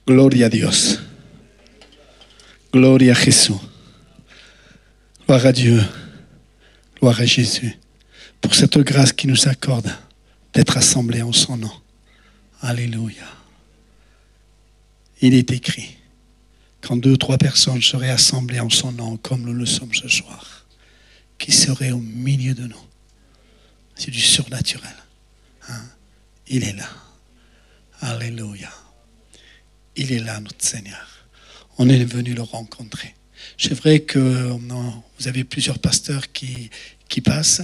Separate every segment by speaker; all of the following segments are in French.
Speaker 1: Gloria a Dios. Gloria a Jesús. Gloire à Dieu. Gloire à Jésus. Pour cette grâce qu'il nous accorde d'être assemblés en son nom. Alléluia. Il est écrit, quand 2 ou 3 personnes seraient assemblées en son nom, comme nous le sommes ce soir, qui serait au milieu de nous. C'est du surnaturel. Hein? Il est là. Alléluia. Il est là, notre Seigneur. On est venu le rencontrer. C'est vrai que vous avez plusieurs pasteurs qui passent,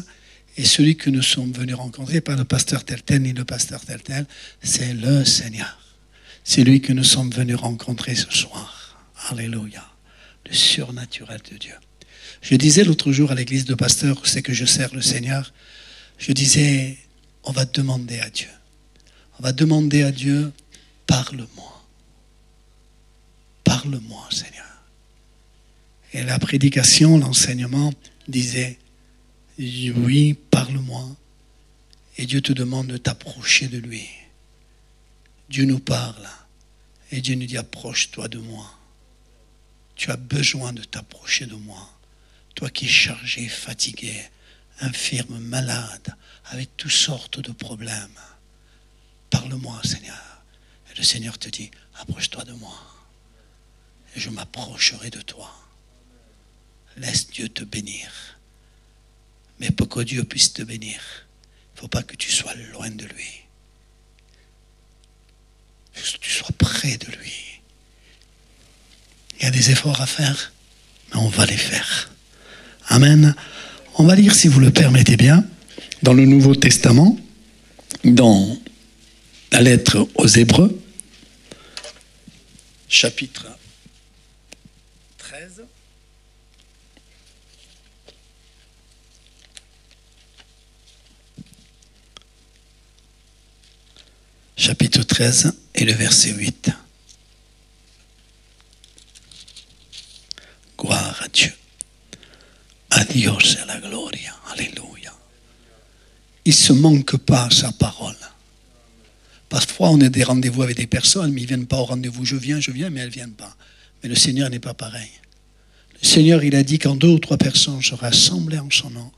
Speaker 1: et celui que nous sommes venus rencontrer, pas le pasteur tel ni le pasteur tel, c'est le Seigneur. C'est lui que nous sommes venus rencontrer ce soir. Alléluia. Le surnaturel de Dieu. Je disais l'autre jour à l'église de pasteurs, où c'est que je sers le Seigneur, je disais, on va demander à Dieu. On va demander à Dieu, parle-moi. Parle-moi, Seigneur. Et la prédication, l'enseignement disait, oui, parle-moi. Et Dieu te demande de t'approcher de lui. Dieu nous parle. Et Dieu nous dit, approche-toi de moi. Tu as besoin de t'approcher de moi. Toi qui es chargé, fatigué, infirme, malade, avec toutes sortes de problèmes. Parle-moi, Seigneur. Et le Seigneur te dit, approche-toi de moi. Et je m'approcherai de toi. Laisse Dieu te bénir. Mais pour que Dieu puisse te bénir, il ne faut pas que tu sois loin de lui. Il faut que tu sois près de lui. Il y a des efforts à faire, mais on va les faire. Amen. On va lire, si vous le permettez bien, dans le Nouveau Testament, dans la lettre aux Hébreux, chapitre 13. Chapitre 13 et le verset 8. Gloire à Dieu. A Dios et la gloria. Alléluia. Il ne se manque pas à sa parole. Parfois, on a des rendez-vous avec des personnes, mais ils ne viennent pas au rendez-vous. Je viens, mais elles ne viennent pas. Mais le Seigneur n'est pas pareil. Le Seigneur, il a dit, quand 2 ou 3 personnes se rassemblent en son nom,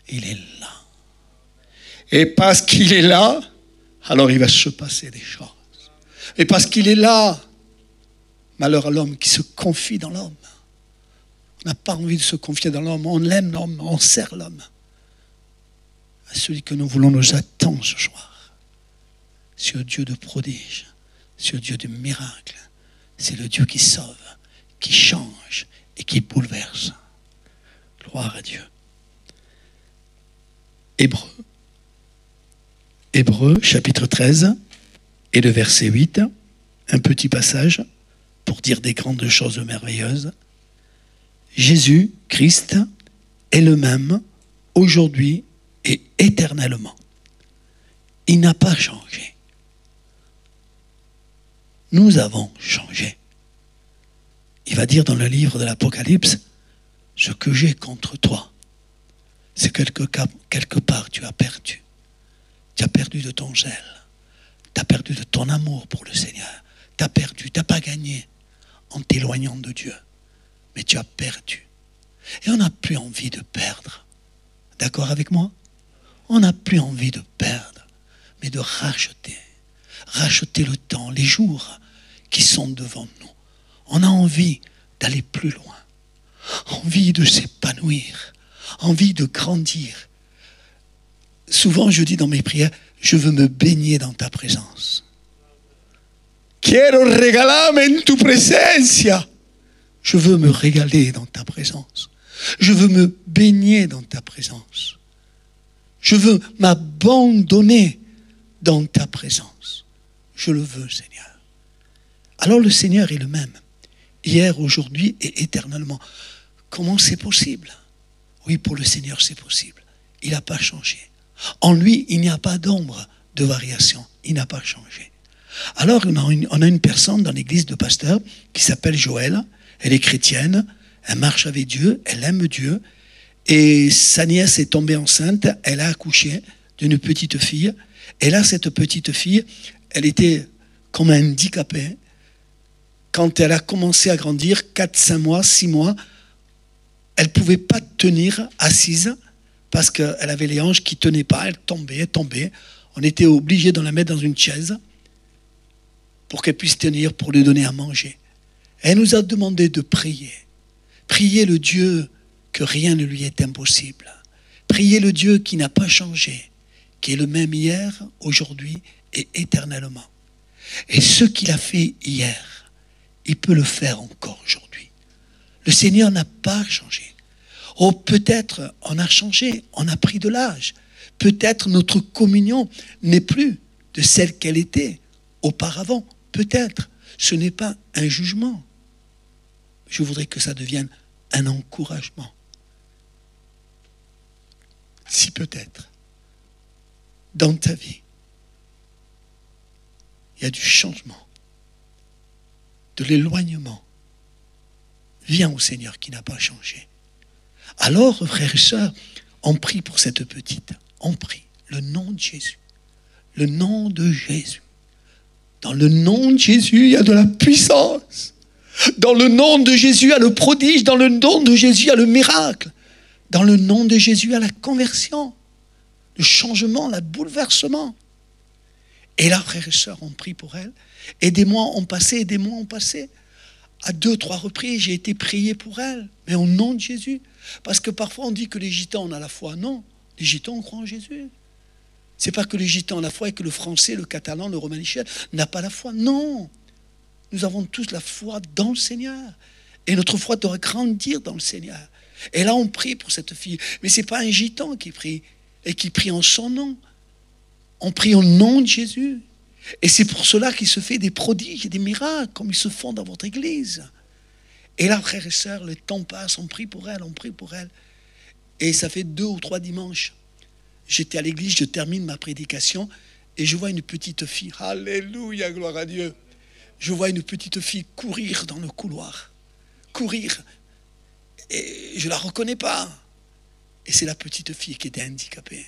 Speaker 1: il est là. Et parce qu'il est là, alors il va se passer des choses. Et parce qu'il est là, malheur à l'homme qui se confie dans l'homme. On n'a pas envie de se confier dans l'homme, on aime l'homme, on sert l'homme. À celui que nous voulons nous attend ce soir. C'est le Dieu de prodiges, c'est le Dieu de miracles, c'est le Dieu qui sauve, qui change et qui bouleverse. Gloire à Dieu. Hébreux, chapitre 13, et le verset 8, un petit passage pour dire des grandes choses merveilleuses. Jésus, Christ, est le même aujourd'hui et éternellement. Il n'a pas changé. Nous avons changé. Il va dire dans le livre de l'Apocalypse, ce que j'ai contre toi, c'est quelque part tu as perdu. Tu as perdu de ton zèle. Tu as perdu de ton amour pour le Seigneur. Tu as perdu, tu n'as pas gagné en t'éloignant de Dieu. Mais tu as perdu. Et on n'a plus envie de perdre. D'accord avec moi? On n'a plus envie de perdre, mais de racheter. Racheter le temps, les jours qui sont devant nous. On a envie d'aller plus loin. Envie de s'épanouir. Envie de grandir. Souvent, je dis dans mes prières, je veux me baigner dans ta présence. Quiero regalarme en tu presencia. Je veux me régaler dans ta présence. Je veux me baigner dans ta présence. Je veux m'abandonner dans ta présence. Je le veux, Seigneur. Alors le Seigneur est le même. Hier, aujourd'hui et éternellement. Comment c'est possible? Oui, pour le Seigneur, c'est possible. Il n'a pas changé. En lui, il n'y a pas d'ombre de variation. Il n'a pas changé. Alors, on a une personne dans l'église de pasteur qui s'appelle Joël. Elle est chrétienne, elle marche avec Dieu, elle aime Dieu. Et sa nièce est tombée enceinte, elle a accouché d'une petite fille. Et là, cette petite fille, elle était comme handicapée. quand elle a commencé à grandir, 4, 5 mois, 6 mois, elle ne pouvait pas tenir assise parce qu'elle avait les hanches qui ne tenaient pas, elle tombait. On était obligé de la mettre dans une chaise pour qu'elle puisse tenir, pour lui donner à manger. Elle nous a demandé de prier. Prier le Dieu que rien ne lui est impossible. Prier le Dieu qui n'a pas changé, qui est le même hier, aujourd'hui et éternellement. Et ce qu'il a fait hier, il peut le faire encore aujourd'hui. Le Seigneur n'a pas changé. Oh, peut-être on a changé, on a pris de l'âge. Peut-être notre communion n'est plus de celle qu'elle était auparavant. Peut-être. Ce n'est pas un jugement. Je voudrais que ça devienne un encouragement. Si peut-être, dans ta vie, il y a du changement, de l'éloignement, viens au Seigneur qui n'a pas changé. Alors, frères et sœurs, on prie pour cette petite. On prie le nom de Jésus. Le nom de Jésus. Dans le nom de Jésus, il y a de la puissance. Dans le nom de Jésus, il y a le prodige. Dans le nom de Jésus, il y a le miracle. Dans le nom de Jésus, il y a la conversion, le changement, le bouleversement. Et là, frères et sœurs, on prie pour elle. Et des mois ont passé, des mois ont passé. À 2, 3 reprises, j'ai été prié pour elle. Mais au nom de Jésus. Parce que parfois, on dit que les gitans ont la foi. Non, les gitans, on croit en Jésus. C'est pas que les gitans ont la foi et que le français, le catalan, le romanichel n'a pas la foi. Non. Nous avons tous la foi dans le Seigneur. Et notre foi doit grandir dans le Seigneur. Et là, on prie pour cette fille. Mais ce n'est pas un gitan qui prie et qui prie en son nom. On prie au nom de Jésus. Et c'est pour cela qu'il se fait des prodiges et des miracles, comme ils se font dans votre église. Et là, frères et sœurs, le temps passe, on prie pour elle, on prie pour elle. Et ça fait 2 ou 3 dimanches. J'étais à l'église, je termine ma prédication, et je vois une petite fille. Alléluia, gloire à Dieu. Je vois une petite fille courir dans le couloir. Courir. Et je ne la reconnais pas. Et c'est la petite fille qui était handicapée.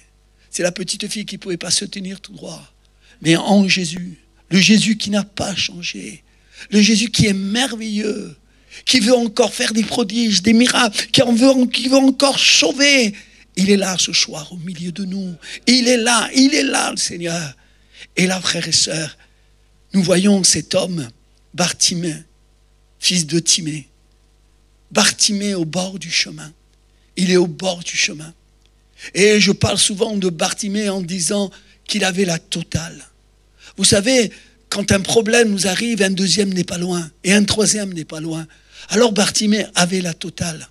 Speaker 1: C'est la petite fille qui ne pouvait pas se tenir tout droit. Mais en Jésus, le Jésus qui n'a pas changé, le Jésus qui est merveilleux, qui veut encore faire des prodiges, des miracles, qui veut encore sauver, il est là ce soir au milieu de nous. Il est là, le Seigneur. Et là, frères et sœurs, nous voyons cet homme, Bartimée, fils de Timée. Bartimée au bord du chemin. Il est au bord du chemin. Et je parle souvent de Bartimée en disant qu'il avait la totale. Vous savez, quand un problème nous arrive, un deuxième n'est pas loin et un troisième n'est pas loin. Alors Bartimée avait la totale.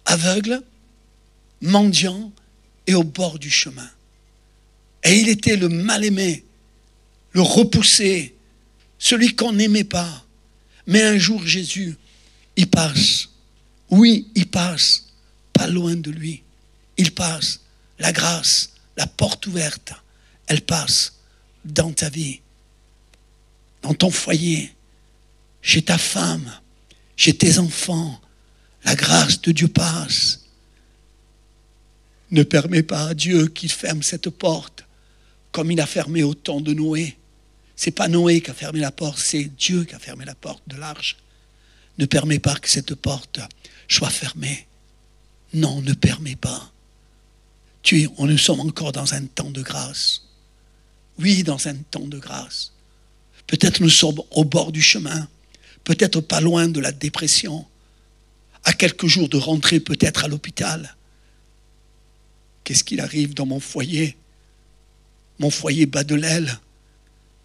Speaker 1: Aveugle, mendiant et au bord du chemin. Et il était le mal-aimé, le repoussé, celui qu'on n'aimait pas. Mais un jour, Jésus, il passe. Oui, il passe, pas loin de lui. Il passe. La grâce, la porte ouverte, elle passe dans ta vie, dans ton foyer, chez ta femme, chez tes enfants. La grâce de Dieu passe. Ne permets pas à Dieu qu'il ferme cette porte comme il a fermé au temps de Noé. Ce n'est pas Noé qui a fermé la porte, c'est Dieu qui a fermé la porte de l'arche. Ne permets pas que cette porte soit fermée. Non, ne permets pas. Nous sommes encore dans un temps de grâce. Oui, dans un temps de grâce. Peut-être nous sommes au bord du chemin, peut-être pas loin de la dépression, à quelques jours de rentrer peut-être à l'hôpital. Qu'est-ce qu'il arrive dans mon foyer? Mon foyer bat de l'aile.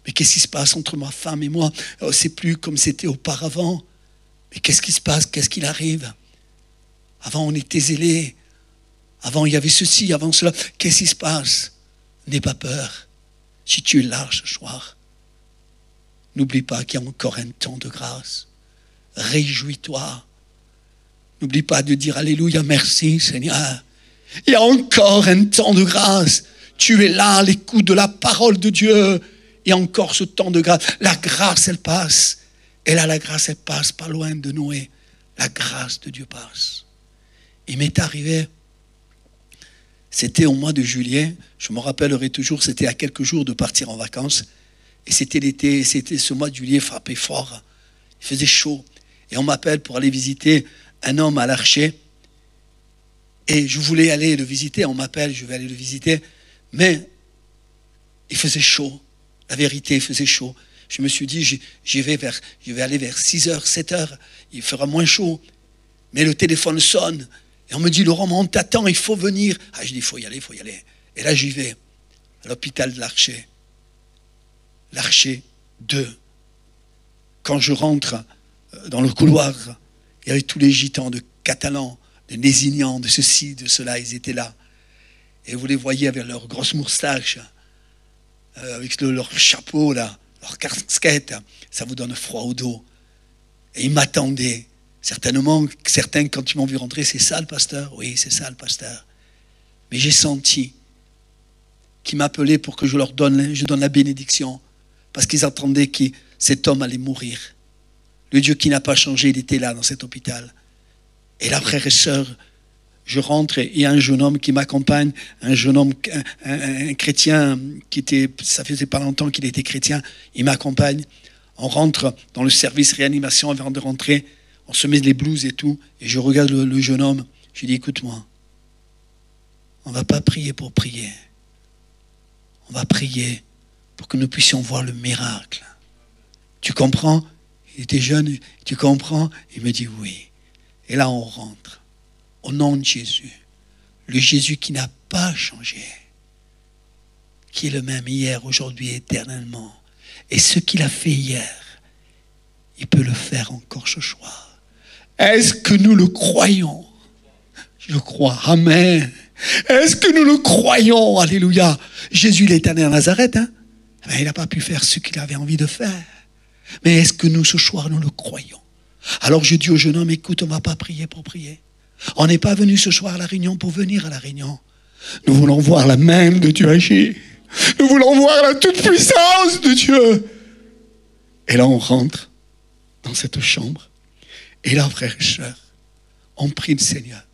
Speaker 1: Mais qu'est-ce qui se passe entre ma femme et moi? C'est plus comme c'était auparavant. Mais qu'est-ce qui se passe? Qu'est-ce qu'il arrive? Avant, on était zélés. Avant, il y avait ceci, avant cela. Qu'est-ce qui se passe? N'aie pas peur. Si tu es là ce soir, n'oublie pas qu'il y a encore un temps de grâce. Réjouis-toi. N'oublie pas de dire Alléluia, merci Seigneur. Il y a encore un temps de grâce. Tu es là à l'écoute de la parole de Dieu. Il y a encore ce temps de grâce. La grâce, elle passe. Et là, la grâce, elle passe pas loin de Noé. La grâce de Dieu passe. Il m'est arrivé, c'était au mois de juillet, je me rappellerai toujours, c'était à quelques jours de partir en vacances. Et c'était l'été, c'était ce mois de juillet frappé fort. Il faisait chaud. Et on m'appelle pour aller visiter un homme à l'Archer. Et je voulais aller le visiter. On m'appelle, je vais aller le visiter. Mais il faisait chaud. La vérité, il faisait chaud. Je me suis dit, je vais aller vers 6h, 7h. Il fera moins chaud. Mais le téléphone sonne. Et on me dit, Laurent, on t'attend, il faut venir. Ah, je dis, il faut y aller. Et là, j'y vais. À l'hôpital de l'Archer. L'Archer 2. Quand je rentre dans le couloir, il y avait tous les gitans de Catalans, de Nésignans, de ceci, de cela, ils étaient là. Et vous les voyez avec leurs grosses moustaches, avec leur chapeau, là, leur casquette, ça vous donne froid au dos. Et ils m'attendaient. Certainement, certains, quand ils m'ont vu rentrer, c'est ça le pasteur? Oui, c'est ça le pasteur. Mais j'ai senti qu'ils m'appelaient pour que je donne la bénédiction, parce qu'ils attendaient que cet homme allait mourir. Le Dieu qui n'a pas changé, il était là dans cet hôpital. Et là, frères et sœurs, je rentre et il y a un jeune homme qui m'accompagne, un jeune homme, un chrétien ça faisait pas longtemps qu'il était chrétien, il m'accompagne. On rentre dans le service réanimation avant de rentrer, on se met les blouses et tout, et je regarde le jeune homme, je lui dis, écoute-moi, on ne va pas prier pour prier, on va prier pour que nous puissions voir le miracle. Tu comprends? Il était jeune, tu comprends? Il me dit oui. Et là, on rentre. Au nom de Jésus. Le Jésus qui n'a pas changé. Qui est le même hier, aujourd'hui, éternellement. Et ce qu'il a fait hier, il peut le faire encore ce soir. Est-ce que nous le croyons? Je le crois. Amen. Est-ce que nous le croyons? Alléluia. Jésus, il est allé à Nazareth. Mais il n'a pas pu faire ce qu'il avait envie de faire. Mais est-ce que nous, ce soir, nous le croyons? Alors je dis au jeune homme, écoute, on ne va pas prier pour prier. On n'est pas venu ce soir à la réunion pour venir à la réunion. Nous voulons voir la main de Dieu agir. Nous voulons voir la toute-puissance de Dieu. Et là, on rentre dans cette chambre. Et là, frères et sœurs, on prie le Seigneur.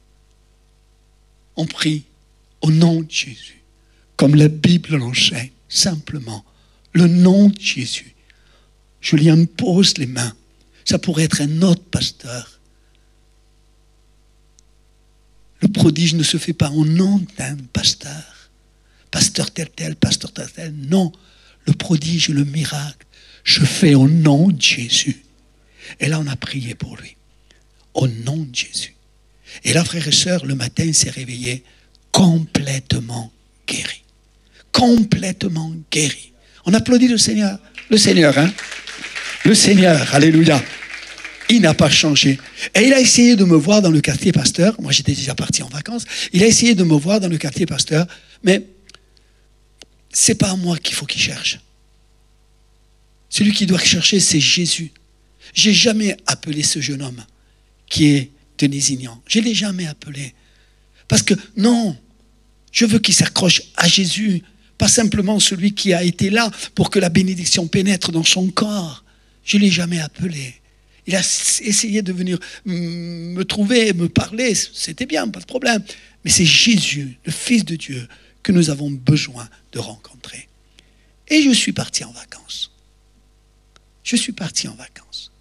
Speaker 1: On prie au nom de Jésus. Comme la Bible l'enseigne, simplement. Le nom de Jésus. Je lui impose les mains. Ça pourrait être un autre pasteur. Le prodige ne se fait pas au nom d'un pasteur. Pasteur tel, pasteur tel. Non, le prodige, le miracle, je fais au nom de Jésus. Et là, on a prié pour lui. Au nom de Jésus. Et là, frères et sœurs, le matin, il s'est réveillé complètement guéri. Complètement guéri. On applaudit le Seigneur. Le Seigneur, hein? Le Seigneur, alléluia. Il n'a pas changé. Et il a essayé de me voir dans le quartier pasteur. Moi, j'étais déjà parti en vacances. Il a essayé de me voir dans le quartier pasteur. Mais c'est pas à moi qu'il faut qu'il cherche. Celui qui doit chercher, c'est Jésus. J'ai jamais appelé ce jeune homme qui est de Nésignan. Je ne l'ai jamais appelé. Parce que non, je veux qu'il s'accroche à Jésus. Pas simplement celui qui a été là pour que la bénédiction pénètre dans son corps. Je ne l'ai jamais appelé. Il a essayé de venir me trouver, me parler. C'était bien, pas de problème. Mais c'est Jésus, le Fils de Dieu, que nous avons besoin de rencontrer. Et je suis parti en vacances. Je suis parti en vacances.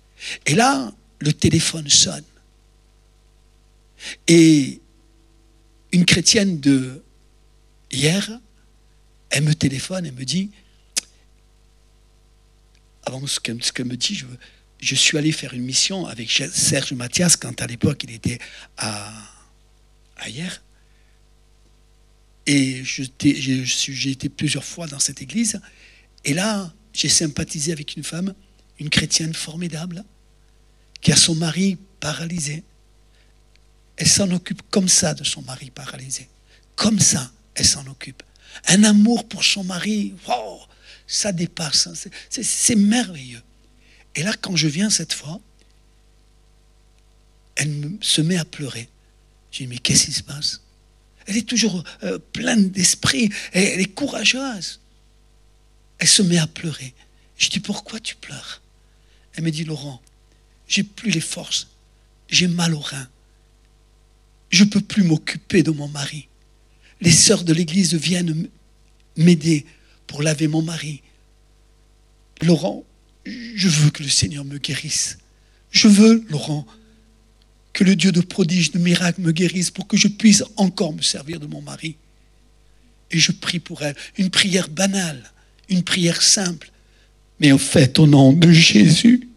Speaker 1: Et là, le téléphone sonne. Et une chrétienne de hier, elle me téléphone et me dit, avant ce qu'elle me dit, je suis allé faire une mission avec Serge Mathias, quand à l'époque il était à hier. Et j'ai été plusieurs fois dans cette église. Et là, j'ai sympathisé avec une femme, une chrétienne formidable, qui a son mari paralysé. Elle s'en occupe comme ça de son mari paralysé. Comme ça, elle s'en occupe. Un amour pour son mari, wow, ça dépasse. C'est merveilleux. Et là, quand je viens cette fois, elle se met à pleurer. Je dis, mais qu'est-ce qui se passe? Elle est toujours pleine d'esprit. Elle est courageuse. Elle se met à pleurer. Je dis, pourquoi tu pleures? Elle me dit, Laurent, j'ai plus les forces. J'ai mal aux reins. Je ne peux plus m'occuper de mon mari. Les sœurs de l'église viennent m'aider pour laver mon mari. Laurent, je veux que le Seigneur me guérisse. Je veux, Laurent, que le Dieu de prodiges, de miracles me guérisse pour que je puisse encore me servir de mon mari. Et je prie pour elle. Une prière banale, une prière simple. Mais au fait, au nom de Jésus,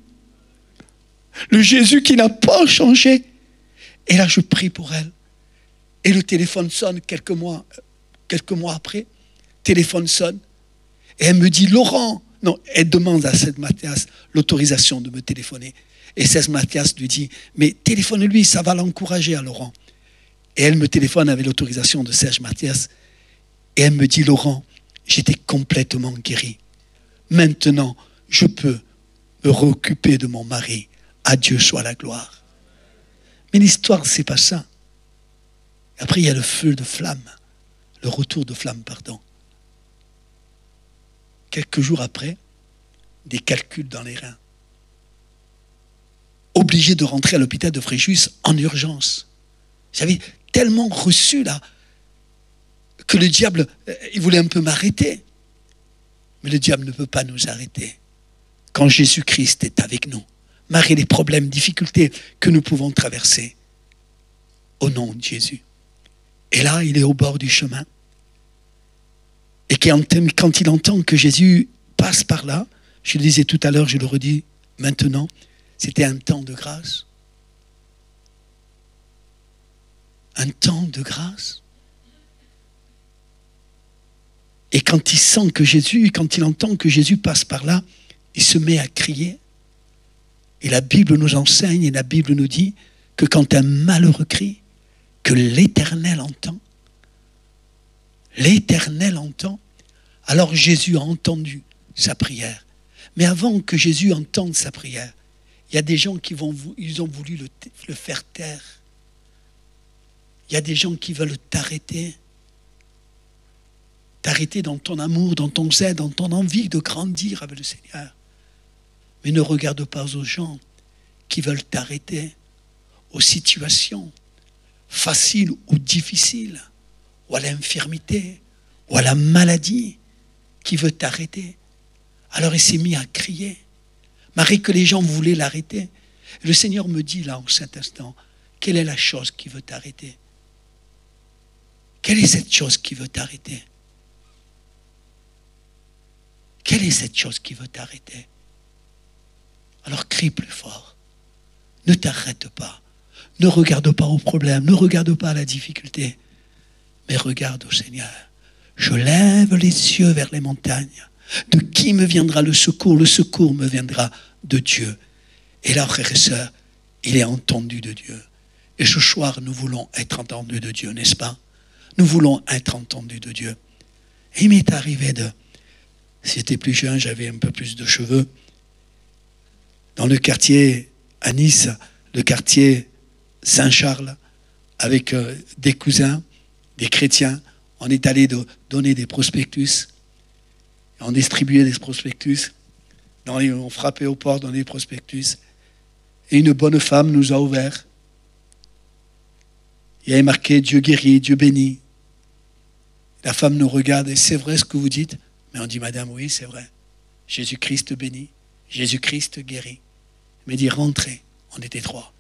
Speaker 1: le Jésus qui n'a pas changé. Et là, je prie pour elle. Et le téléphone sonne quelques mois après. Téléphone sonne. Et elle me dit, Laurent, non, elle demande à Serge Mathias l'autorisation de me téléphoner. Et Serge Mathias lui dit, mais téléphone-lui, ça va l'encourager à Laurent. Et elle me téléphone avec l'autorisation de Serge Mathias. Et elle me dit, Laurent, j'étais complètement guéri. Maintenant, je peux me réoccuper de mon mari. À Dieu soit la gloire. Mais l'histoire, c'est pas ça. Après, il y a le feu de flamme. Le retour de flamme, pardon. Quelques jours après, des calculs dans les reins. Obligé de rentrer à l'hôpital de Fréjus en urgence. J'avais tellement reçu là que le diable, il voulait un peu m'arrêter. Mais le diable ne peut pas nous arrêter quand Jésus-Christ est avec nous, malgré les problèmes, difficultés que nous pouvons traverser. Au nom de Jésus. Et là, il est au bord du chemin. Et quand il entend que Jésus passe par là, je le disais tout à l'heure, je le redis maintenant, c'était un temps de grâce. Un temps de grâce. Et quand il sent que Jésus, quand il entend que Jésus passe par là, il se met à crier. Et la Bible nous enseigne, et la Bible nous dit que quand un malheureux crie, que l'Éternel entend. L'Éternel entend. Alors Jésus a entendu sa prière. Mais avant que Jésus entende sa prière, il y a des gens qui ils ont voulu le faire taire. Il y a des gens qui veulent t'arrêter. T'arrêter dans ton amour, dans ton zèle, dans ton envie de grandir avec le Seigneur. Mais ne regarde pas aux gens qui veulent t'arrêter, aux situations faciles ou difficiles, ou à l'infirmité, ou à la maladie qui veut t'arrêter. Alors il s'est mis à crier. Malgré que les gens voulaient l'arrêter. Le Seigneur me dit là, en cet instant, quelle est la chose qui veut t'arrêter? Quelle est cette chose qui veut t'arrêter? Quelle est cette chose qui veut t'arrêter? Alors crie plus fort. Ne t'arrête pas. Ne regarde pas au problème. Ne regarde pas à la difficulté. Mais regarde au Seigneur. Je lève les yeux vers les montagnes. De qui me viendra le secours? Le secours me viendra de Dieu. Et là, frères et sœurs, il est entendu de Dieu. Et ce soir, nous voulons être entendus de Dieu, n'est-ce pas? Nous voulons être entendus de Dieu. Et il m'est arrivé si j'étais plus jeune, j'avais un peu plus de cheveux. Dans le quartier à Nice, le quartier Saint-Charles, avec des cousins, des chrétiens, on est allé donner des prospectus. On distribuait des prospectus. On frappait aux portes, dans des prospectus. Et une bonne femme nous a ouvert. Il y avait marqué « Dieu guérit, Dieu bénit ». La femme nous regarde et « C'est vrai ce que vous dites ?» Mais on dit « Madame, oui, c'est vrai. Jésus-Christ bénit, Jésus-Christ guérit. » Mais dit « Rentrez ». On était 3.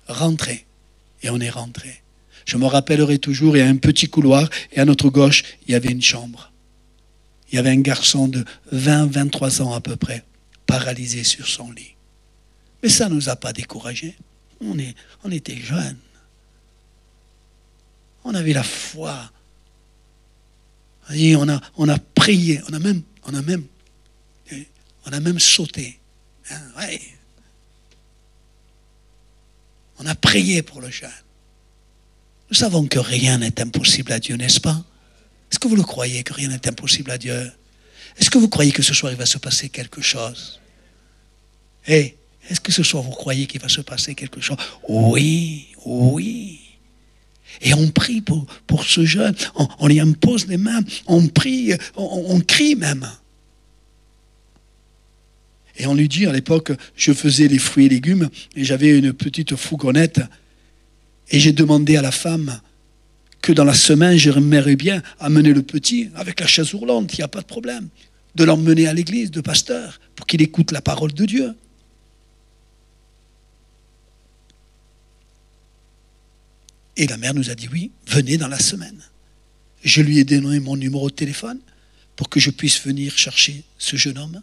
Speaker 1: Rentrez. Et on est rentré. Je me rappellerai toujours, il y a un petit couloir et à notre gauche, il y avait une chambre. Il y avait un garçon de 20-23 ans à peu près, paralysé sur son lit. Mais ça ne nous a pas découragés. On était jeunes. On avait la foi. Et on a prié. On a même sauté. Hein, ouais. On a prié pour le jeune. Nous savons que rien n'est impossible à Dieu, n'est-ce pas? Est-ce que vous le croyez, que rien n'est impossible à Dieu? Est-ce que vous croyez que ce soir, il va se passer quelque chose? Est-ce que ce soir, vous croyez qu'il va se passer quelque chose? Oui, oui. Et on prie pour ce jeune, on lui impose les mains, on prie, on crie même. Et on lui dit, à l'époque, je faisais les fruits et légumes, et j'avais une petite fourgonnette, et j'ai demandé à la femme que dans la semaine, j'aimerais bien amener le petit avec la chaise roulante, il n'y a pas de problème, de l'emmener à l'église de pasteur, pour qu'il écoute la parole de Dieu. Et la mère nous a dit oui, venez dans la semaine. Je lui ai donné mon numéro de téléphone pour que je puisse venir chercher ce jeune homme,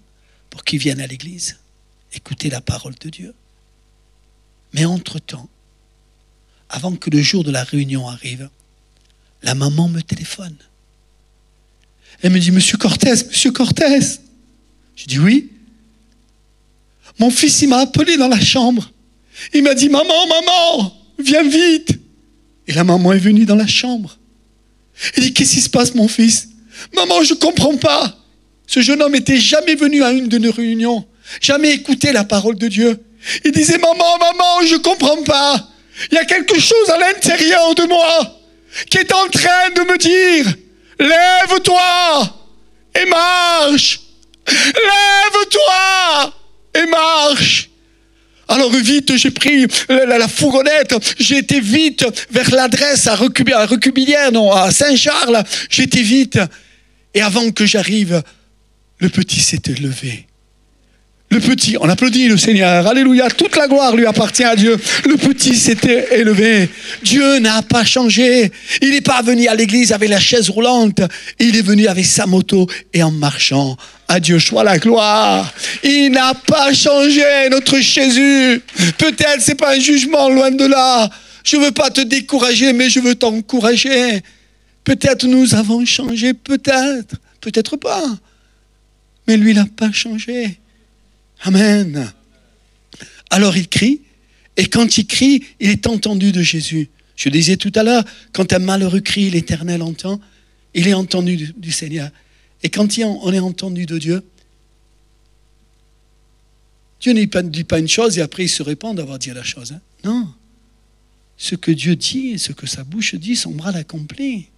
Speaker 1: pour qu'il vienne à l'église, écouter la parole de Dieu. Mais entre-temps, avant que le jour de la réunion arrive, la maman me téléphone. Elle me dit, Monsieur Cortez. Je dis oui. Mon fils, il m'a appelé dans la chambre. Il m'a dit, maman, viens vite. Et la maman est venue dans la chambre. Elle dit, qu'est-ce qui se passe, mon fils? Maman, je ne comprends pas. Ce jeune homme n'était jamais venu à une de nos réunions, jamais écouté la parole de Dieu. Il disait, maman, je ne comprends pas. Il y a quelque chose à l'intérieur de moi qui est en train de me dire, lève-toi et marche. Lève-toi et marche. Alors vite, j'ai pris la fourgonnette, j'ai été vite vers l'adresse à Recubilière, non, à Saint-Charles. J'étais vite. Et avant que j'arrive, le petit s'était levé. Le petit, on applaudit le Seigneur, alléluia, toute la gloire lui appartient à Dieu. Le petit s'était élevé. Dieu n'a pas changé. Il n'est pas venu à l'église avec la chaise roulante. Il est venu avec sa moto et en marchant. À Dieu soit la gloire. Il n'a pas changé, notre Jésus. Peut-être c'est pas un jugement, loin de là. Je ne veux pas te décourager, mais je veux t'encourager. Peut-être nous avons changé, peut-être pas. Mais lui, il n'a pas changé. Amen. Alors il crie, et quand il crie, il est entendu de Jésus. Je disais tout à l'heure, quand un malheureux crie, l'Éternel entend, il est entendu du Seigneur. Et quand on est entendu de Dieu, Dieu ne dit pas une chose et après il se répand d'avoir dit la chose. Hein. Non. Ce que Dieu dit, ce que sa bouche dit, son bras l'accomplit.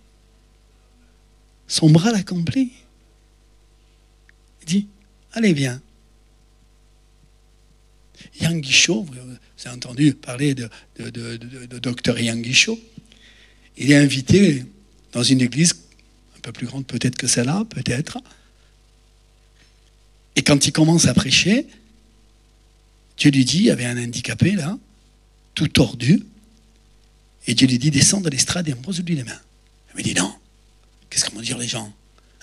Speaker 1: Son bras l'accomplit. Il dit, allez, viens. Yann Guichaud, vous avez entendu parler de docteur Yann Guichaud. Il est invité dans une église un peu plus grande peut-être que celle-là, peut-être. Et quand il commence à prêcher, Dieu lui dit, il y avait un handicapé là, tout tordu, et Dieu lui dit, descends de l'estrade et impose-lui les mains. Il me dit, non, qu'est-ce qu'on vont dire les gens?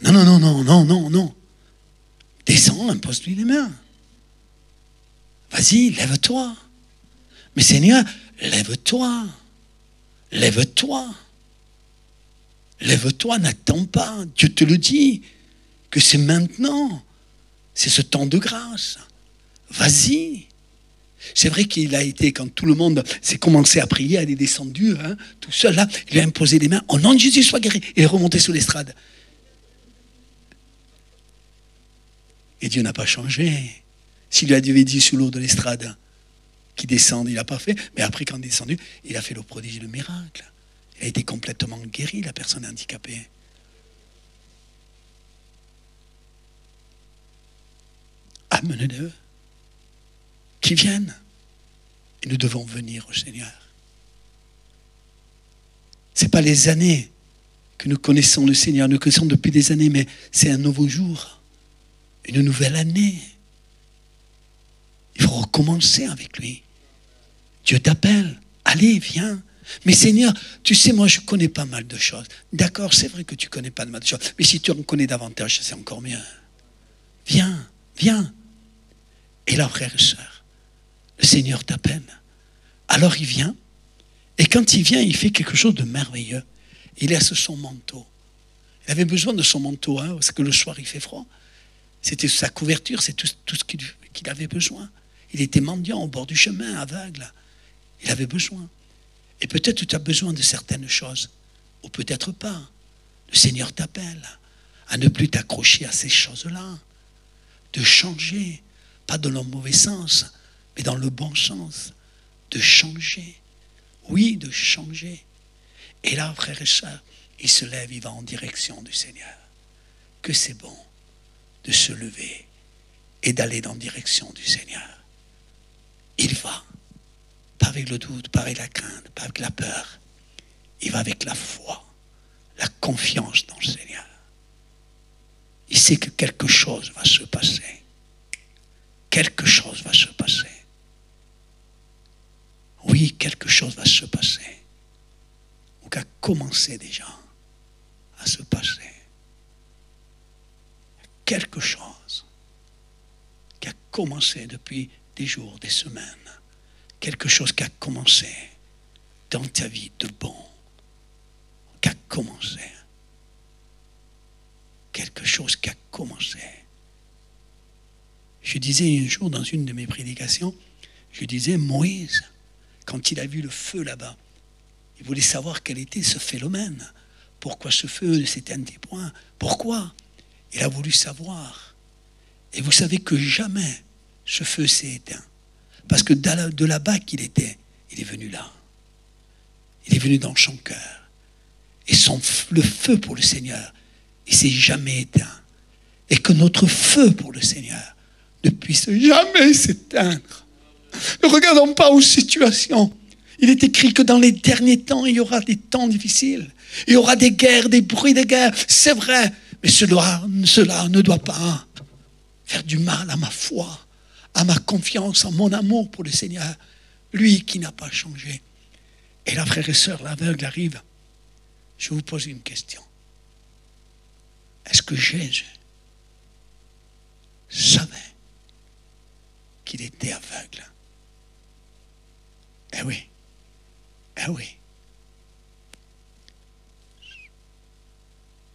Speaker 1: Non. Descends, impose-lui les mains. Vas-y, lève-toi. Mais Seigneur, lève-toi. Lève-toi. Lève-toi, n'attends pas. Dieu te le dit, que c'est maintenant. C'est ce temps de grâce. Vas-y. C'est vrai qu'il a été, quand tout le monde s'est commencé à prier, il est descendu, hein, tout seul là, il lui a imposé les mains. Au nom de Jésus, sois guéri. Il est remonté sur l'estrade. Et Dieu n'a pas changé. S'il lui avait dit sous l'eau de l'estrade qu'il descende, il n'a pas fait. Mais après, quand il est descendu, il a fait le prodige, le miracle. Il a été complètement guéri, la personne handicapée. Amenez-le. Qui viennent. Et nous devons venir au Seigneur. Ce n'est pas les années que nous connaissons le Seigneur. Nous le connaissons depuis des années, mais c'est un nouveau jour. Une nouvelle année. Il faut recommencer avec lui. Dieu t'appelle. Allez, viens. Mais Seigneur, tu sais, moi je connais pas mal de choses. D'accord, c'est vrai que tu connais pas mal de choses. Mais si tu en connais davantage, c'est encore mieux. Viens. Et là, frères et sœurs, le Seigneur t'appelle. Alors il vient. Et quand il vient, il fait quelque chose de merveilleux. Il laisse son manteau. Il avait besoin de son manteau, hein, parce que le soir il fait froid. C'était sa couverture, c'est tout ce qu'il avait besoin. Il était mendiant au bord du chemin, aveugle. Il avait besoin. Et peut-être tu as besoin de certaines choses, ou peut-être pas. Le Seigneur t'appelle à ne plus t'accrocher à ces choses-là, de changer, pas dans le mauvais sens, mais dans le bon sens, de changer. Oui, de changer. Et là, frères et sœurs, il se lève, il va en direction du Seigneur. Que c'est bon de se lever et d'aller dans la direction du Seigneur. Il va, pas avec le doute, pas avec la crainte, pas avec la peur. Il va avec la foi, la confiance dans le Seigneur. Il sait que quelque chose va se passer. quelque chose va se passer. Oui, quelque chose va se passer. Ou qu'a commencé déjà à se passer. Quelque chose qui a commencé depuis des jours, des semaines. Quelque chose qui a commencé dans ta vie de bon. Qui a commencé. Quelque chose qui a commencé. Je disais un jour dans une de mes prédications, je disais Moïse, quand il a vu le feu là-bas, il voulait savoir quel était ce phénomène. Pourquoi ce feu s'éteignait point? Pourquoi? Il a voulu savoir. Et vous savez que jamais ce feu s'est éteint. Parce que de là-bas qu'il était, il est venu là. Il est venu dans son cœur. Et le feu pour le Seigneur, il ne s'est jamais éteint. Et que notre feu pour le Seigneur ne puisse jamais s'éteindre. Ne regardons pas aux situations. Il est écrit que dans les derniers temps, il y aura des temps difficiles. Il y aura des guerres, des bruits de guerre. C'est vrai. Mais cela ne doit pas faire du mal à ma foi, à ma confiance, à mon amour pour le Seigneur. Lui qui n'a pas changé. Et là, frères et sœurs, l'aveugle arrive. Je vous pose une question. Est-ce que Jésus savait qu'il était aveugle? Eh oui. Eh oui.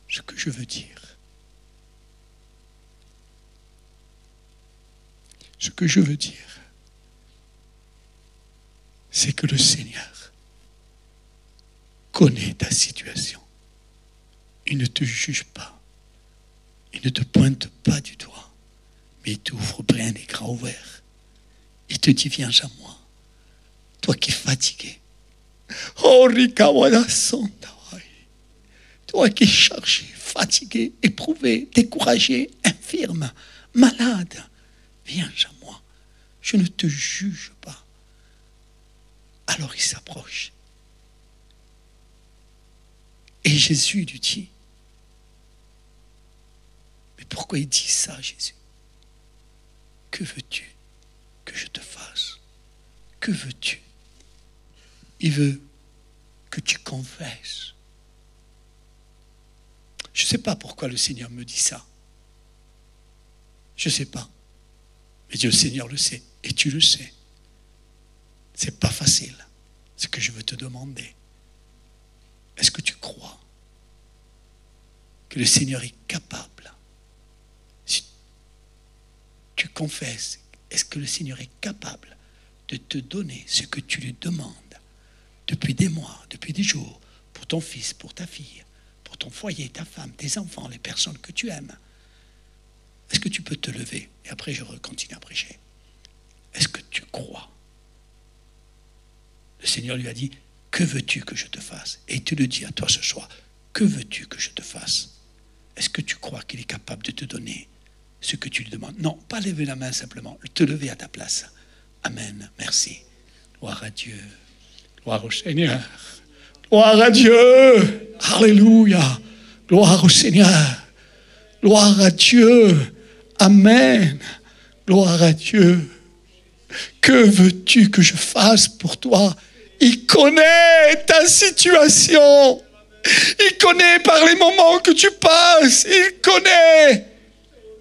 Speaker 1: Ce que je veux dire. Ce que je veux dire, c'est que le Seigneur connaît ta situation. Il ne te juge pas. Il ne te pointe pas du doigt. Mais il t'ouvre plein d'écrans ouverts. Il te dit, viens à moi. Toi qui es fatigué. Oh, Rikawada Santa. Toi qui es chargé, fatigué, éprouvé, découragé, infirme, malade, viens à moi. Je ne te juge pas. Alors il s'approche. Et Jésus lui dit, mais pourquoi il dit ça, Jésus? Que veux-tu que je te fasse? Que veux-tu? Il veut que tu confesses. Je ne sais pas pourquoi le Seigneur me dit ça. Je ne sais pas. Mais Dieu le Seigneur le sait. Et tu le sais. Ce n'est pas facile. Ce que je veux te demander. Est-ce que tu crois que le Seigneur est capable? Si tu confesses, est-ce que le Seigneur est capable de te donner ce que tu lui demandes depuis des mois, depuis des jours, pour ton fils, pour ta fille, pour ton foyer, ta femme, tes enfants, les personnes que tu aimes? Est-ce que tu peux te lever? Et après, je continue à prêcher. Est-ce que tu crois? Le Seigneur lui a dit, que veux-tu que je te fasse? Et tu le dis à toi ce soir, que veux-tu que je te fasse? Est-ce que tu crois qu'il est capable de te donner ce que tu lui demandes? Non, pas lever la main simplement, te lever à ta place. Amen, merci. Gloire à Dieu. Gloire au Seigneur. Gloire à Dieu. Alléluia. Gloire au Seigneur. Gloire à Dieu. Amen. Gloire à Dieu. Que veux-tu que je fasse pour toi? Il connaît ta situation. Il connaît par les moments que tu passes. Il connaît.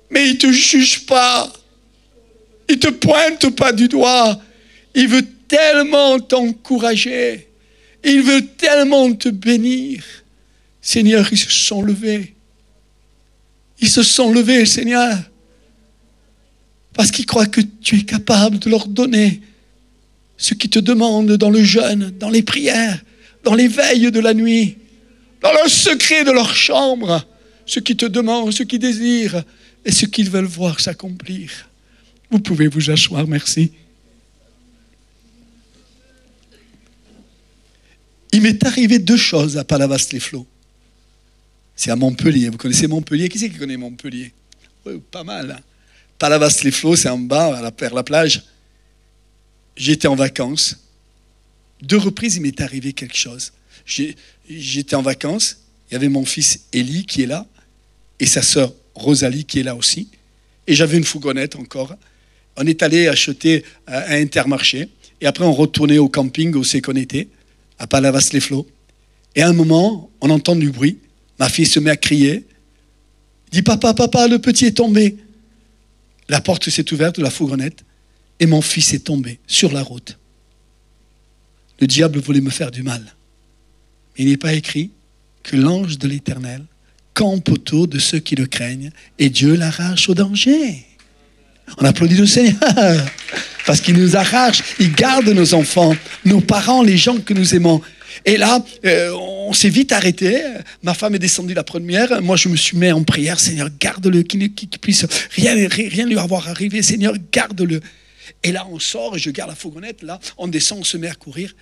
Speaker 1: Mais il ne te juge pas. Il ne te pointe pas du doigt. Il veut tellement t'encourager. Il veut tellement te bénir. Seigneur, ils se sont levés. Ils se sont levés, Seigneur. Parce qu'ils croient que tu es capable de leur donner ce qu'ils te demandent dans le jeûne, dans les prières, dans les veilles de la nuit, dans le secret de leur chambre, ce qu'ils te demandent, ce qu'ils désirent et ce qu'ils veulent voir s'accomplir. Vous pouvez vous asseoir, merci. Il m'est arrivé 2 choses à Palavas-les-Flots. C'est à Montpellier. Vous connaissez Montpellier? Qui c'est qui connaît Montpellier? Oui, pas mal. Hein? Palavas-les-Flots, c'est en bas, vers la plage. J'étais en vacances. 2 reprises, il m'est arrivé quelque chose. J'étais en vacances. Il y avait mon fils Élie qui est là. Et sa sœur Rosalie qui est là aussi. Et j'avais une fourgonnette encore. On est allé acheter à Intermarché. Et après, on retournait au camping où c'est qu'on était, à Palavas-les-Flots. Et à un moment, on entend du bruit. Ma fille se met à crier. Il dit, papa, papa, le petit est tombé. La porte s'est ouverte de la fourgonnette et mon fils est tombé sur la route. Le diable voulait me faire du mal. Mais il n'est pas écrit que l'ange de l'Éternel campe autour de ceux qui le craignent et Dieu l'arrache au danger. On applaudit le Seigneur parce qu'il nous arrache, il garde nos enfants, nos parents, les gens que nous aimons. Et là, on s'est vite arrêté. Ma femme est descendue la première. Moi, je me suis mis en prière. Seigneur, garde-le, qu'il puisse rien lui avoir arrivé. Seigneur, garde-le. Et là, on sort et je garde la fourgonnette. Là, on descend, on se met à courir.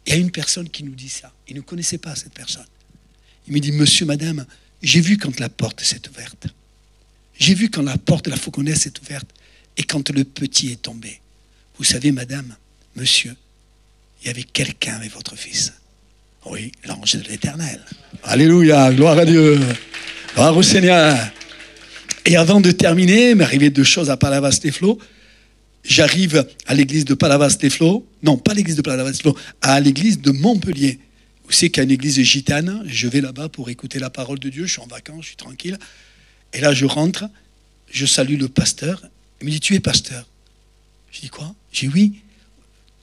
Speaker 1: Il y a une personne qui nous dit ça. Il ne connaissait pas cette personne. Il me dit, monsieur, madame, j'ai vu quand la porte s'est ouverte. J'ai vu quand la porte de la fourgonnette s'est ouverte et quand le petit est tombé. Vous savez, madame, monsieur, il y avait quelqu'un avec votre fils. Oui, l'ange de l'Éternel. Alléluia, gloire à Dieu. Gloire au Seigneur. Et avant de terminer, il m'est arrivé 2 choses à Palavas-les-Flots. J'arrive à l'église de Palavas-les-Flots. Non, pas l'église de Palavas-les-Flots, à l'église de Montpellier. Vous savez qu'il y a une église gitane. Je vais là-bas pour écouter la parole de Dieu. Je suis en vacances, je suis tranquille. Et là, je rentre, je salue le pasteur. Il me dit, tu es pasteur? Je dis, quoi? Je dis, oui.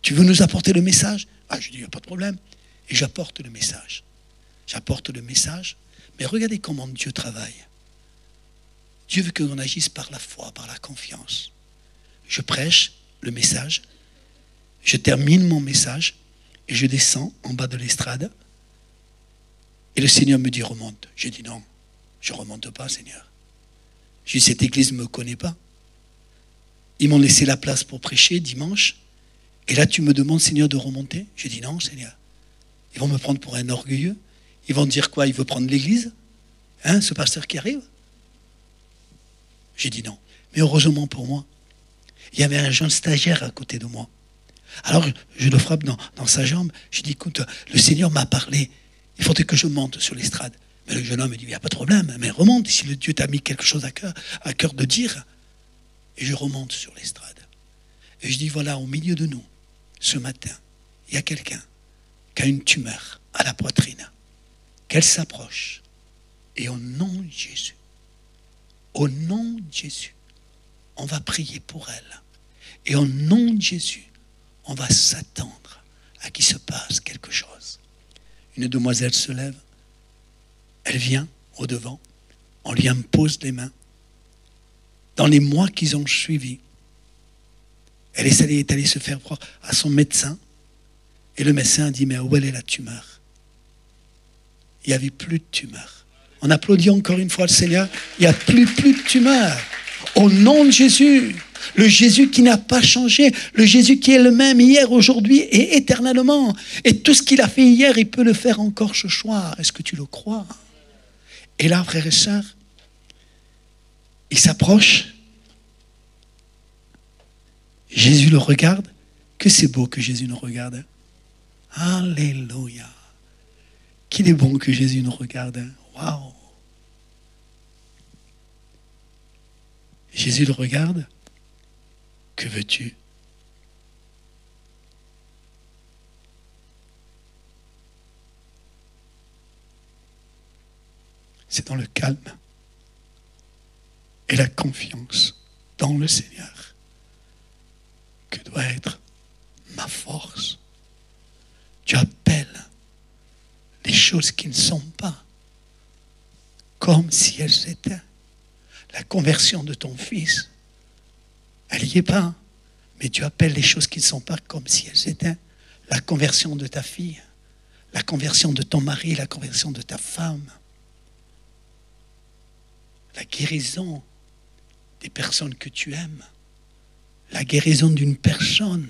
Speaker 1: Tu veux nous apporter le message? Ah, je dis, il n'y a pas de problème. Et j'apporte le message. J'apporte le message. Mais regardez comment Dieu travaille. Dieu veut qu'on agisse par la foi, par la confiance. Je prêche le message. Je termine mon message. Et je descends en bas de l'estrade. Et le Seigneur me dit, remonte. J'ai dit, non, je ne remonte pas, Seigneur. J'ai dit, cette église ne me connaît pas. Ils m'ont laissé la place pour prêcher dimanche. Et là, tu me demandes, Seigneur, de remonter? J'ai dit, non, Seigneur. Ils vont me prendre pour un orgueilleux. Ils vont dire quoi? Il veut prendre l'église? Hein, ce pasteur qui arrive? J'ai dit non. Mais heureusement pour moi, il y avait un jeune stagiaire à côté de moi. Alors, je le frappe dans sa jambe. Je dis, écoute, le Seigneur m'a parlé. Il faudrait que je monte sur l'estrade. Mais le jeune homme me dit, il n'y a pas de problème. Mais remonte, si le Dieu t'a mis quelque chose à cœur de dire. Et je remonte sur l'estrade. Et je dis, voilà, au milieu de nous, ce matin, il y a quelqu'un qui a une tumeur à la poitrine. Qu'elle s'approche. Et au nom de Jésus, on va prier pour elle. Et au nom de Jésus, on va s'attendre à qu'il se passe quelque chose. Une demoiselle se lève. Elle vient au devant. On lui impose les mains. Dans les mois qu'ils ont suivi, elle est allée se faire voir à son médecin. Et le médecin a dit, mais où est la tumeur? Il n'y avait plus de tumeur. On applaudit encore une fois le Seigneur. Il n'y a plus de tumeur. Au nom de Jésus. Le Jésus qui n'a pas changé. Le Jésus qui est le même hier, aujourd'hui et éternellement. Et tout ce qu'il a fait hier, il peut le faire encore ce soir. Est-ce que tu le crois? Et là, frères et sœurs, il s'approche. Jésus le regarde. Que c'est beau que Jésus nous regarde. Alléluia. Qu'il est bon que Jésus nous regarde. Waouh. Jésus le regarde. Que veux-tu? C'est dans le calme et la confiance dans le Seigneur que doit être ma force. Tu appelles les choses qui ne sont pas comme si elles étaient. La conversion de ton fils, elle n'y est pas. Mais tu appelles les choses qui ne sont pas comme si elles étaient. La conversion de ta fille, la conversion de ton mari, la conversion de ta femme, la guérison des personnes que tu aimes, la guérison d'une personne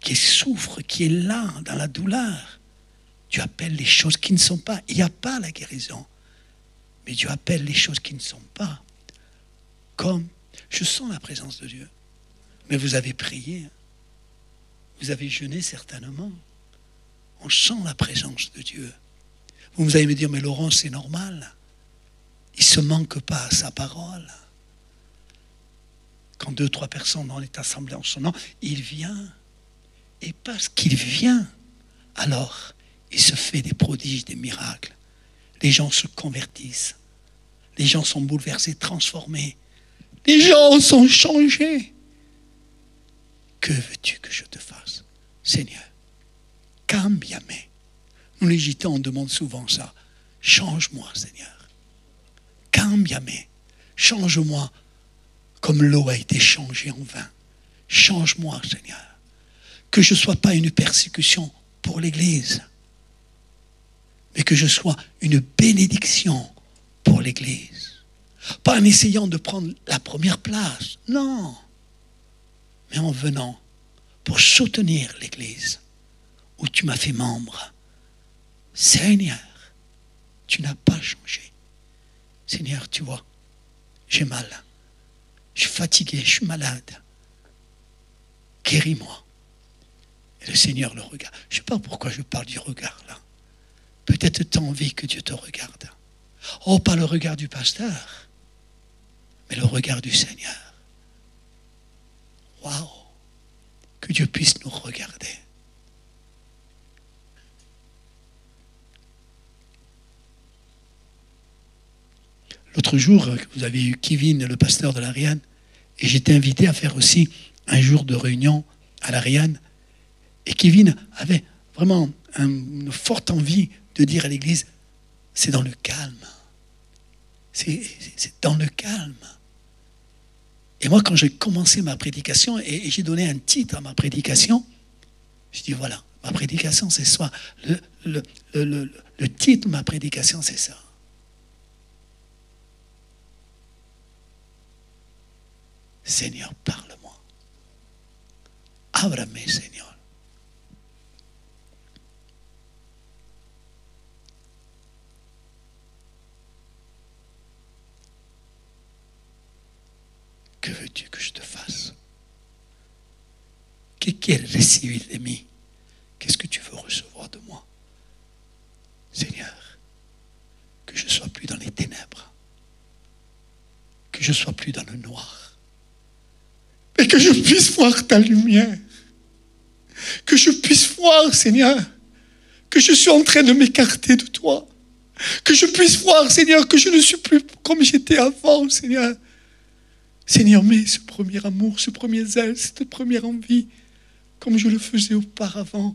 Speaker 1: qui souffre, qui est là, dans la douleur. Tu appelles les choses qui ne sont pas. Il n'y a pas la guérison. Mais tu appelles les choses qui ne sont pas. Comme, je sens la présence de Dieu. Mais vous avez prié. Vous avez jeûné certainement. On sent la présence de Dieu. Vous allez me dire, mais Laurent, c'est normal. Il ne se manque pas à sa parole. quand 2 ou 3 personnes ont été assemblées en son nom, il vient. Et parce qu'il vient, alors il se fait des prodiges, des miracles. Les gens se convertissent. Les gens sont bouleversés, transformés. Les gens sont changés. Que veux-tu que je te fasse, Seigneur? Cambiame. Nous les gitans, on demande souvent ça. Change-moi, Seigneur. Cambiame. Change-moi comme l'eau a été changée en vin. Change-moi, Seigneur. Que je ne sois pas une persécution pour l'Église, mais que je sois une bénédiction pour l'Église. Pas en essayant de prendre la première place, non, mais en venant pour soutenir l'Église où tu m'as fait membre. Seigneur, tu n'as pas changé. Seigneur, tu vois, j'ai mal. Je suis fatigué, je suis malade. Guéris-moi. Et le Seigneur le regarde. Je ne sais pas pourquoi je parle du regard là. Peut-être tu as envie que Dieu te regarde. Oh, pas le regard du pasteur, mais le regard du Seigneur. Waouh! Que Dieu puisse nous regarder. L'autre jour, vous avez eu Kevin, le pasteur de l'Ariane, et j'étais invité à faire aussi un jour de réunion à l'Ariane. Et Kevin avait vraiment une forte envie de dire à l'Église, c'est dans le calme. C'est dans le calme. Et moi, quand j'ai commencé ma prédication, et j'ai donné un titre à ma prédication, je dis voilà, ma prédication c'est ça. Le titre de ma prédication c'est ça. Seigneur, parle-moi. Ábrame, Seigneur. Que veux-tu que je te fasse? ¿Qué quieres recibir de mí? Qu'est-ce que tu veux recevoir de moi? Seigneur, que je ne sois plus dans les ténèbres, que je ne sois plus dans le noir, mais que je puisse voir ta lumière, que je puisse voir, Seigneur, que je suis en train de m'écarter de toi, que je puisse voir, Seigneur, que je ne suis plus comme j'étais avant, Seigneur. Seigneur, mets ce premier amour, ce premier zèle, cette première envie, comme je le faisais auparavant.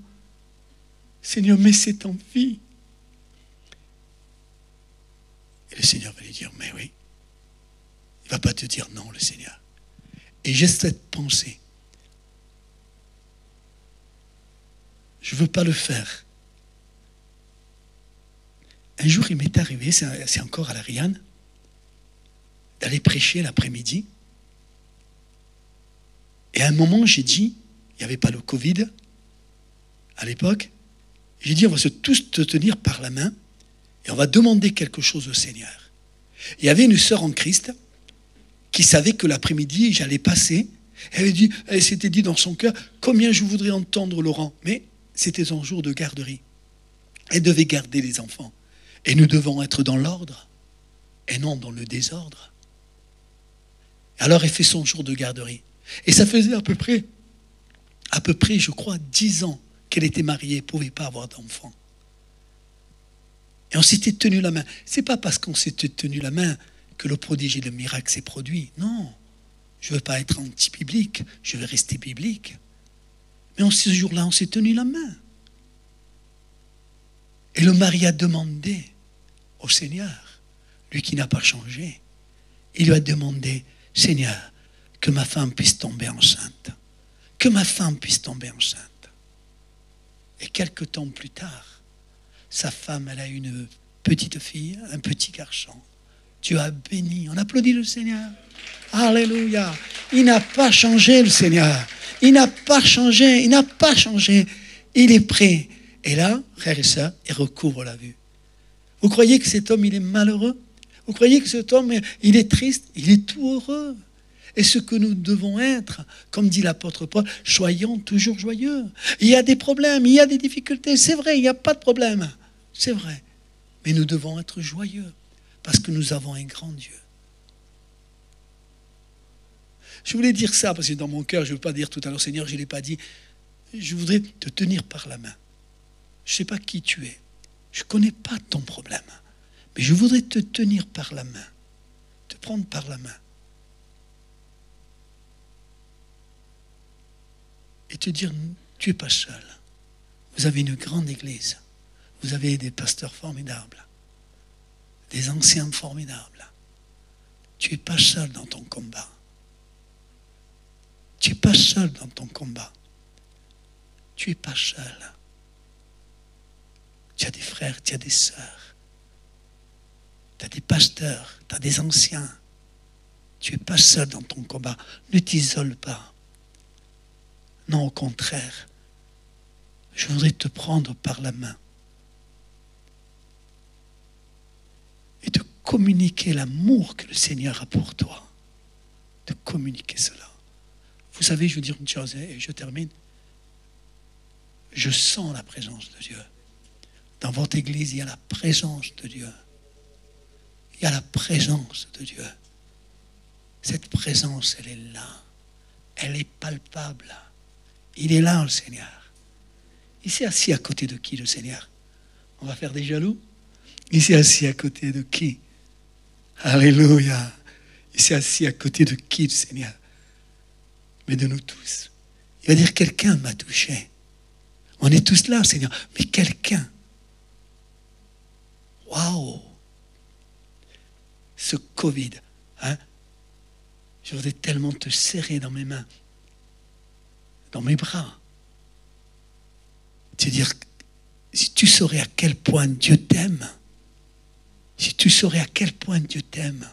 Speaker 1: Seigneur, mets cette envie. Et le Seigneur va lui dire, mais oui. Il ne va pas te dire non, le Seigneur. Et j'ai cette pensée. Je ne veux pas le faire. Un jour, il m'est arrivé, c'est encore à l'Ariane, d'aller prêcher l'après-midi. Et à un moment, j'ai dit, il n'y avait pas le Covid à l'époque, j'ai dit, on va tous te tenir par la main et on va demander quelque chose au Seigneur. Il y avait une sœur en Christ qui savait que l'après-midi, j'allais passer. Elle s'était dit dans son cœur, combien je voudrais entendre Laurent. Mais c'était un jour de garderie. Elle devait garder les enfants. Et nous devons être dans l'ordre et non dans le désordre. Alors elle fait son jour de garderie. Et ça faisait à peu près, je crois, 10 ans qu'elle était mariée, elle ne pouvait pas avoir d'enfants. Et on s'était tenu la main. Ce n'est pas parce qu'on s'était tenu la main que le prodige et le miracle s'est produit. Non, je ne veux pas être anti-biblique, je veux rester biblique. Mais ce jour-là, on s'est tenu la main. Et le mari a demandé au Seigneur, lui qui n'a pas changé, il lui a demandé, Seigneur, que ma femme puisse tomber enceinte. Que ma femme puisse tomber enceinte. Et quelque temps plus tard, sa femme, elle a une petite fille, un petit garçon. Dieu a béni. On applaudit le Seigneur. Alléluia. Il n'a pas changé, le Seigneur. Il n'a pas changé. Il n'a pas changé. Il est prêt. Et là, frères et sœurs, il recouvre la vue. Vous croyez que cet homme, il est malheureux? Vous croyez que cet homme, il est triste? Il est tout heureux. Et ce que nous devons être, comme dit l'apôtre Paul, soyons toujours joyeux. Il y a des problèmes, il y a des difficultés. C'est vrai, il n'y a pas de problème. C'est vrai. Mais nous devons être joyeux parce que nous avons un grand Dieu. Je voulais dire ça parce que dans mon cœur, je ne veux pas dire tout à l'heure, Seigneur, je ne l'ai pas dit. Je voudrais te tenir par la main. Je ne sais pas qui tu es. Je ne connais pas ton problème. Mais je voudrais te tenir par la main. Te prendre par la main. Et te dire, tu n'es pas seul. Vous avez une grande église. Vous avez des pasteurs formidables. Des anciens formidables. Tu n'es pas seul dans ton combat. Tu n'es pas seul dans ton combat. Tu n'es pas seul. Tu as des frères, tu as des sœurs. Tu as des pasteurs, tu as des anciens. Tu n'es pas seul dans ton combat. Ne t'isole pas. Non, au contraire. Je voudrais te prendre par la main et te communiquer l'amour que le Seigneur a pour toi. De communiquer cela. Vous savez, je veux dire une chose et je termine. Je sens la présence de Dieu. Dans votre église, il y a la présence de Dieu. Il y a la présence de Dieu. Cette présence, elle est là. Elle est palpable. Il est là, le Seigneur. Il s'est assis à côté de qui, le Seigneur? On va faire des jaloux? Il s'est assis à côté de qui? Alléluia. Il s'est assis à côté de qui, le Seigneur? Mais de nous tous. Il va dire, quelqu'un m'a touché. On est tous là, Seigneur. Mais quelqu'un. Waouh! Ce Covid, hein? Je voudrais tellement te serrer dans mes mains, dans mes bras. Te dire, si tu saurais à quel point Dieu t'aime, si tu saurais à quel point Dieu t'aime,